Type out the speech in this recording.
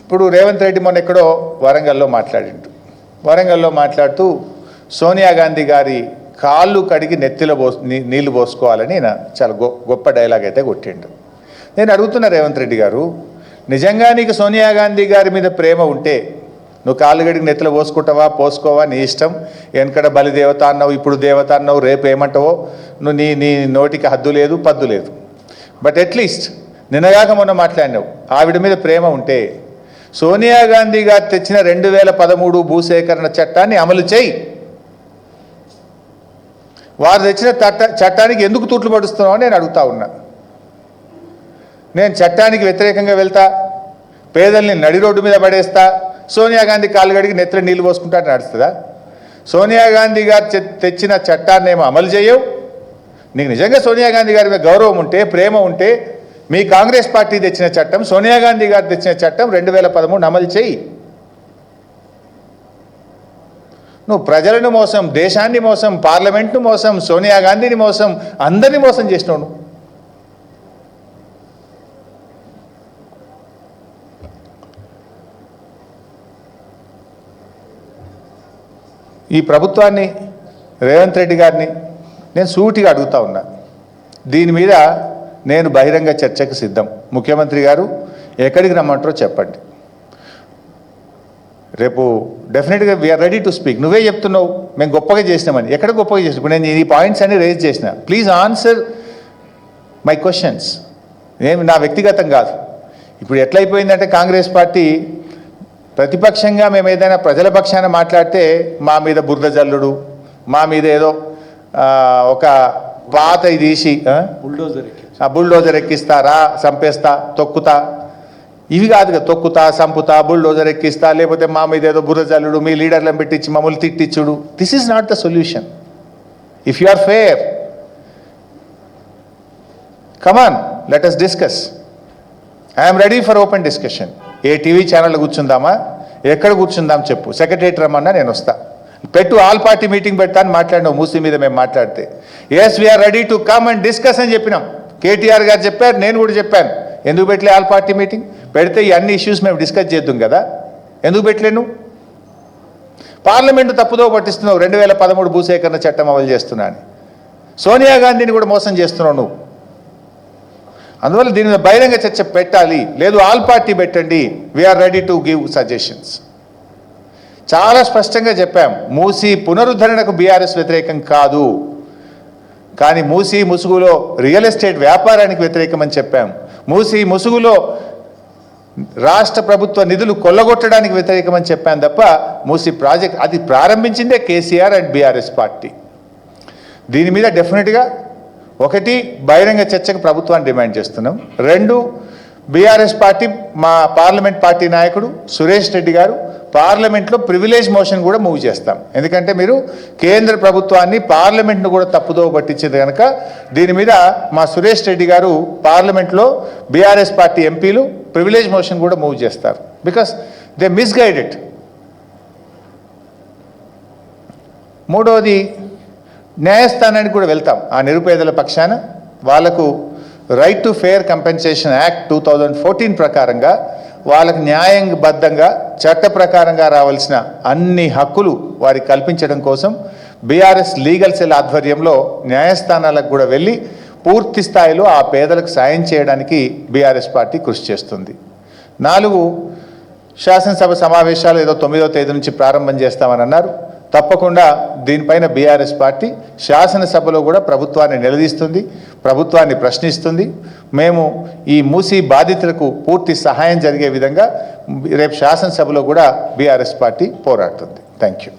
ఇప్పుడు రేవంత్ రెడ్డి మొన్న ఎక్కడో వరంగల్లో మాట్లాడుతూ సోనియా గాంధీ గారి కాళ్ళు కడిగి నెత్తిలో నీళ్లు పోసుకోవాలని చాలా గొప్ప డైలాగ్ అయితే కొట్టిండు. నేను అడుగుతున్నా రేవంత్ రెడ్డి గారు, నిజంగా నీకు సోనియా గాంధీ గారి మీద ప్రేమ ఉంటే నువ్వు కాళ్ళు కడిగి నెత్తిలో పోసుకుంటావా పోసుకోవా నీ ఇష్టం. వెనకడ బలిదేవత అన్నావు, ఇప్పుడు దేవత అన్నావు, రేపు ఏమంటావో నువ్వు నీ నోటికి హద్దు లేదు పద్దు లేదు. బట్ అట్లీస్ట్ నిన్నగాక మొన్న మాట్లాడినావు, ఆవిడ మీద ప్రేమ ఉంటే సోనియా గాంధీ గారు తెచ్చిన 2013 భూసేకరణ చట్టాన్ని అమలు చేయి. వారు తెచ్చిన చట్టానికి ఎందుకు తూట్లు పడుస్తున్నావు అని నేను అడుగుతా ఉన్నా. నేను చట్టానికి వ్యతిరేకంగా వెళ్తా, పేదల్ని నడి రోడ్డు మీద పడేస్తా, సోనియా గాంధీ కాళ్ళు కడిగి నెత్తిలో నీళ్ళు పోసుకుంటారని నడుస్తుందా? సోనియా గాంధీ గారు తెచ్చిన చట్టాన్ని ఏమో అమలు చేయవు. నీకు నిజంగా సోనియా గాంధీ గారి మీద గౌరవం ఉంటే ప్రేమ ఉంటే మీ కాంగ్రెస్ పార్టీ తెచ్చిన చట్టం, సోనియా గాంధీ గారు తెచ్చిన చట్టం 2013 అమలు చేయి. నువ్వు ప్రజలను మోసం, దేశాన్ని మోసం, పార్లమెంట్ను మోసం, సోనియా గాంధీని మోసం, అందరినీ మోసం చేసినావు నువ్వు. ఈ ప్రభుత్వాన్ని, రేవంత్ రెడ్డి గారిని నేను సూటిగా అడుగుతా ఉన్నా. దీని మీద నేను బహిరంగ చర్చకు సిద్ధం. ముఖ్యమంత్రి గారు ఎక్కడికి రమ్మంటారో చెప్పండి. రేపు డెఫినెట్గా వీఆర్ రెడీ టు స్పీక్. నువ్వే చెప్తున్నావు మేము గొప్పగా చేసినామని. ఎక్కడ గొప్పగా చేసినా? ఇప్పుడు నేను ఈ పాయింట్స్ అన్ని రేజ్ చేసిన. Please answer my questions. ఏమి నా వ్యక్తిగతం కాదు. ఇప్పుడు ఎట్లయిపోయిందంటే కాంగ్రెస్ పార్టీ ప్రతిపక్షంగా మేము ఏదైనా ప్రజల పక్షాన మాట్లాడితే మా మీద బురద జల్లుడు, మా మీద ఏదో ఒక పాత తీసి బుల్డోజర్ ఎక్కిస్తారా, చంపేస్తా, తొక్కుతా, ఇవి కాదు కదా. తొక్కుతా, చంపుతా, బుల్డోజర్ ఎక్కిస్తా, లేకపోతే మా మీద ఏదో బురద జల్లుడు, మీ లీడర్లను పెట్టించి మమ్మల్ని తిట్టించుడు. This is not the solution. If you are fair, come on, let us discuss. I'm ready for open discussion. ఏ టీవీ ఛానల్ కూర్చుందామా, ఎక్కడ కూర్చుందాం చెప్పు, సెక్రటరేట్ రమ్మన్నా నేను వస్తా. పెట్టు, ఆల్ పార్టీ మీటింగ్ పెడతాను మాట్లాడినావు మూసీ మీద. మేము మాట్లాడితే yes we are ready to come and discuss అని చెప్పినాం. కేటీఆర్ గారు చెప్పారు, నేను కూడా చెప్పాను. ఎందుకు పెట్టలే ఆల్ పార్టీ మీటింగ్? పెడితే ఈ అన్ని ఇష్యూస్ మేము డిస్కస్ చేద్దాం కదా. ఎందుకు పెట్టలేను? పార్లమెంటు తప్పుదో పట్టిస్తున్నావు. 2013 భూసేకరణ చట్టం అమలు చేస్తున్నా అని సోనియా గాంధీని కూడా మోసం చేస్తున్నావు నువ్వు. అందువల్ల దీని మీద బహిరంగ చర్చ పెట్టాలి. లేదు ఆల్ పార్టీ పెట్టండి. We are ready to give suggestions. చాలా స్పష్టంగా చెప్పాం, మూసీ పునరుద్ధరణకు బీఆర్ఎస్ వ్యతిరేకం కాదు, కానీ మూసీ ముసుగులో రియల్ ఎస్టేట్ వ్యాపారానికి వ్యతిరేకమని చెప్పాం. మూసీ ముసుగులో రాష్ట్ర ప్రభుత్వ నిధులు కొల్లగొట్టడానికి వ్యతిరేకమని చెప్పాను తప్ప మూసీ ప్రాజెక్ట్ అది ప్రారంభించిందే కేసీఆర్ అండ్ బీఆర్ఎస్ పార్టీ. దీని మీద డెఫినెట్గా ఒకటి బహిరంగ చర్చకు ప్రభుత్వాన్ని డిమాండ్ చేస్తున్నాం. రెండు, బీఆర్ఎస్ పార్టీ మా పార్లమెంట్ పార్టీ నాయకుడు సురేష్ రెడ్డి గారు పార్లమెంట్లో ప్రివిలేజ్ మోషన్ కూడా మూవ్ చేస్తాం. ఎందుకంటే మీరు కేంద్ర ప్రభుత్వాన్ని పార్లమెంట్ను కూడా తప్పుదోవ పట్టించింది కనుక దీని మీద మా సురేష్ రెడ్డి గారు పార్లమెంట్లో బీఆర్ఎస్ పార్టీ ఎంపీలు ప్రివిలేజ్ మోషన్ కూడా మూవ్ చేస్తారు. Because they misguided. మూడవది, న్యాయస్థానానికి కూడా వెళ్తాం. ఆ నిరుపేదల పక్షాన వాళ్లకు right to fair compensation act 2014 ప్రకారంగా వాళ్ళకు న్యాయబద్ధంగా చట్ట ప్రకారంగా రావాల్సిన అన్ని హక్కులు వారికి కల్పించడం కోసం బీఆర్ఎస్ లీగల్ సెల్ ఆధ్వర్యంలో న్యాయస్థానాలకు కూడా వెళ్ళి పూర్తి స్థాయిలో ఆ పేదలకు సాయం చేయడానికి బీఆర్ఎస్ పార్టీ కృషి చేస్తుంది. 4, శాసనసభ సమావేశాలు ఏదో 9వ తేదీ నుంచి ప్రారంభం చేస్తామని అన్నారు. తప్పకుండా దీనిపైన బీఆర్ఎస్ పార్టీ శాసనసభలో కూడా ప్రభుత్వాన్ని నిలదీస్తుంది, ప్రభుత్వాన్ని ప్రశ్నిస్తుంది. మేము ఈ మూసీ బాధితులకు పూర్తి సహాయం జరిగే విధంగా రేపు శాసనసభలో కూడా బీఆర్ఎస్ పార్టీ పోరాడుతుంది. Thank you.